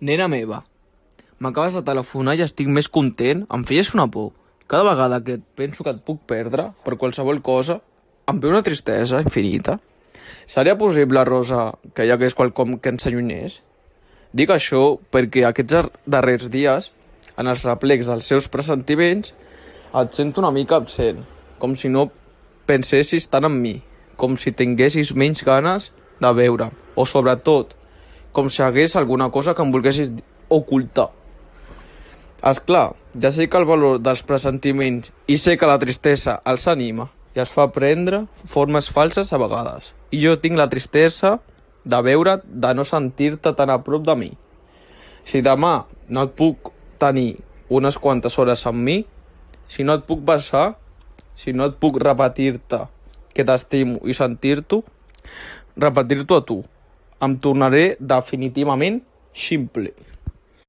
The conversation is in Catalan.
Nena meva, m'acabes de telefonar i estic més content, em feies una por. Cada vegada que penso que et puc perdre, per qualsevol cosa, em ve una tristesa infinita. Seria possible, Rosa, que hi hagués quelcom que ens allunyés? Dic això perquè aquests darrers dies, en els replecs dels seus pressentiments, et sento una mica absent, com si no pensessis tant en mi, com si tinguessis menys ganes de veure'm, o sobretot, com si hagués alguna cosa que em volguessis ocultar. És clar, ja sé que el valor dels pressentiments i sé que la tristesa els anima i els fa prendre formes falses a vegades. I jo tinc la tristesa de veure't, de no sentir-te tan a prop de mi. Si demà no et puc tenir unes quantes hores amb mi, si no et puc besar, si no et puc repetir-te que t'estimo i repetir-t'ho a tu, em tornaré definitivament ximple.